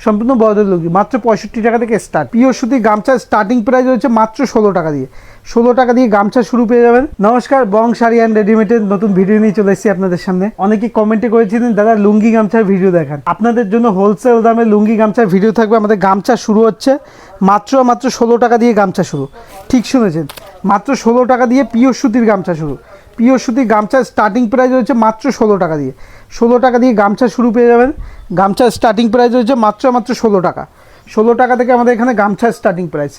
সম্পূর্ণ বড়দের লুঙ্গি মাত্র 65 টাকা থেকে স্টার্ট। পিওর সুতি গামছা স্টার্টিং প্রাইস হচ্ছে মাত্র 16 টাকা দিয়ে। 16 টাকা দিয়ে গামছা শুরু পেয়ে যাবেন। নমস্কার, বং শাড়ি অ্যান্ড রেডিমেডের নতুন ভিডিও নিয়ে চলে এসেছি আপনাদের সামনে। অনেকেই কমেন্টে করেছিলেন দাদা লুঙ্গি গামছার ভিডিও দেখান। আপনাদের জন্য হোলসেল দামে লুঙ্গি গামছার ভিডিও থাকবে। আমাদের গামছা শুরু হচ্ছে মাত্র 16 টাকা দিয়ে গামছা শুরু। ঠিক শুনেছেন, মাত্র 16 টাকা দিয়ে পিওর সুতির গামছা শুরু। পিওর সুতির গামছার স্টার্টিং প্রাইস হচ্ছে মাত্র 16 টাকা দিয়ে। 16 টাকা দিয়ে গামছা শুরু পেয়ে যাবেন। গামছার স্টার্টিং প্রাইস হচ্ছে মাত্র 16 টাকা। 16 টাকা থেকে আমাদের এখানে গামছার স্টার্টিং প্রাইস।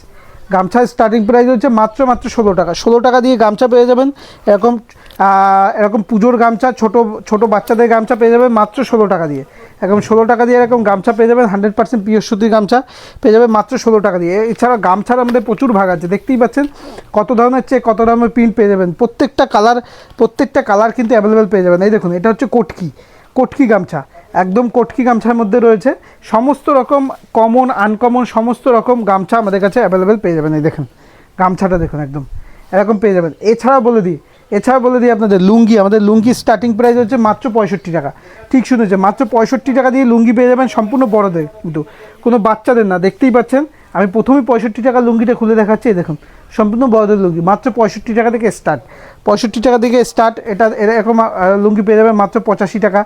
গামছার স্টার্টিং প্রাইস হচ্ছে মাত্র 16 টাকা। 16 টাকা দিয়ে গামছা পেয়ে যাবেন। এরকম পুজোর গামছা, ছোট বাচ্চাদের গামছা পেয়ে যাবেন মাত্র 16 টাকা দিয়ে। এরকম 16 টাকা দিয়ে এরকম গামছা পেয়ে যাবেন। 100% পিওর সুতির গামছা পেয়ে যাবেন মাত্র 16 টাকা দিয়ে। এছাড়া গামছার আমাদের প্রচুর ভাগ আছে, দেখতেই পাচ্ছেন কত ধরনের চেয়ে কত দামের প্রিন্ট পেয়ে যাবেন। প্রত্যেকটা কালার কিন্তু অ্যাভেলেবেল পেয়ে যাবেন। এই দেখুন, এটা হচ্ছে কটকি গামছা। একদম কটকি গামছার মধ্যে রয়েছে সমস্ত রকম কমন আনকমন সমস্ত রকম গামছা আমাদের কাছে অ্যাভেলেবেল পেয়ে যাবেন। এই দেখুন গামছাটা দেখুন, একদম এরকম পেয়ে যাবেন। এছাড়া বলে দিই আপনাদের লুঙ্গি। আমাদের লুঙ্গি স্টার্টিং প্রাইস হচ্ছে মাত্র 65 টাকা। ঠিক শুনেছে, মাত্র 65 টাকা দিয়ে লুঙ্গি পেয়ে যাবেন। সম্পূর্ণ বড়দের, কিন্তু কোনো বাচ্চাদের না। দেখতেই পাচ্ছেন আমি প্রথমেই 65 টাকা লুঙ্গিটা খুলে দেখাচ্ছি। এই দেখুন সম্পূর্ণ বড়দের লুঙ্গি মাত্র 65 টাকা থেকে স্টার্ট। 65 টাকা থেকে স্টার্ট। এটা এরকম লুঙ্গি পেয়ে যাবেন মাত্র 85 টাকা।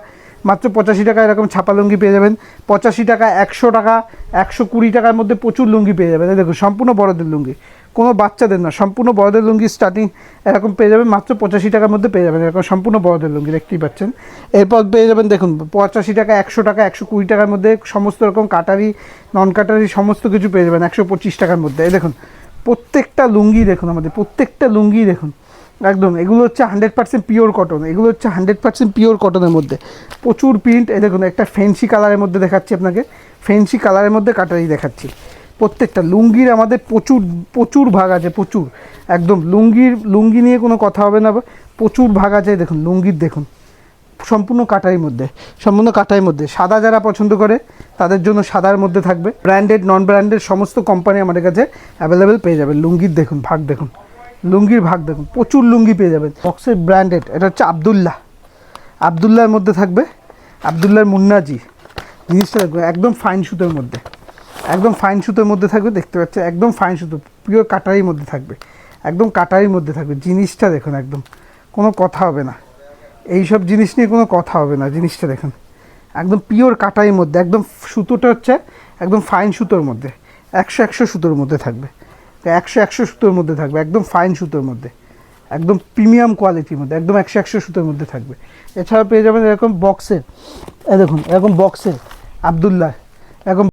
মাত্র 85 টাকা এরকম ছাপা লুঙ্গি পেয়ে যাবেন। 85 টাকা, 100 টাকা, 120 টাকার মধ্যে প্রচুর লুঙ্গি পেয়ে যাবেন। এই দেখুন সম্পূর্ণ বড়দের লুঙ্গি, কোনো বাচ্চাদের না। সম্পূর্ণ বড়দের লুঙ্গি স্টার্টিং এরকম পেয়ে যাবেন মাত্র 85 টাকার মধ্যে পেয়ে যাবেন। এরকম সম্পূর্ণ বড়দের লুঙ্গি দেখতেই পাচ্ছেন। এরপর পেয়ে যাবেন দেখুন 85 টাকা, 100 টাকা, 120 টাকার মধ্যে সমস্ত রকম কাটারি নন কাটারি সমস্ত কিছু পেয়ে যাবেন 125 টাকার মধ্যে। এই দেখুন প্রত্যেকটা লুঙ্গি দেখুন, আমাদের প্রত্যেকটা লুঙ্গি দেখুন একদম। এগুলো হচ্ছে 100% পিওর কটন। এগুলো হচ্ছে 100% পিওর কটনের মধ্যে প্রচুর প্রিন্ট। এই দেখুন একটা ফেন্সি কালারের মধ্যে দেখাচ্ছি আপনাকে, ফেন্সি কালারের মধ্যে কাটারি দেখাচ্ছি। প্রত্যেকটা লুঙ্গির আমাদের প্রচুর ভাগ আছে, প্রচুর। একদম লুঙ্গি নিয়ে কোনো কথা হবে না, প্রচুর ভাগ আছে। দেখুন লুঙ্গির দেখুন সম্পূর্ণ কাটারির মধ্যে। সাদা যারা পছন্দ করে তাদের জন্য সাদার মধ্যে থাকবে। ব্র্যান্ডেড নন ব্র্যান্ডেড সমস্ত কোম্পানি আমাদের কাছে অ্যাভেলেবেল পেয়ে যাবেন। লুঙ্গির দেখুন ভাগ দেখুন, লুঙ্গির ভাগ দেখুন, প্রচুর লুঙ্গি পেয়ে যাবেন। বক্সের ব্র্যান্ডেড, এটা হচ্ছে আবদুল্লাহর মধ্যে থাকবে। আবদুল্লাহর মুন্নাজি জিনিসটা দেখবেন একদম ফাইন সুতোর মধ্যে, একদম ফাইন সুতোর মধ্যে থাকবে। দেখতে পাচ্ছে একদম ফাইন সুতো, পিওর কাটারির মধ্যে থাকবে, একদম কাটারির মধ্যে থাকবে। জিনিসটা দেখুন একদম কোনো কথা হবে না, এইসব জিনিস নিয়ে কোনো কথা হবে না। জিনিসটা দেখুন একদম পিওর কাটারির মধ্যে, একদম সুতোটা হচ্ছে একদম ফাইন সুতোর মধ্যে। 100 সুতোর মধ্যে থাকবে, 100 সুতোর মধ্যে থাকবে, একদম ফাইন সুতোর মধ্যে, একদম প্রিমিয়াম কোয়ালিটির মধ্যে, একদম 100 সুতোর মধ্যে থাকবে। এছাড়া পেয়ে যাবেন এরকম বক্সের, দেখুন এরকম বক্সের আবদুল্লাহ, এরকম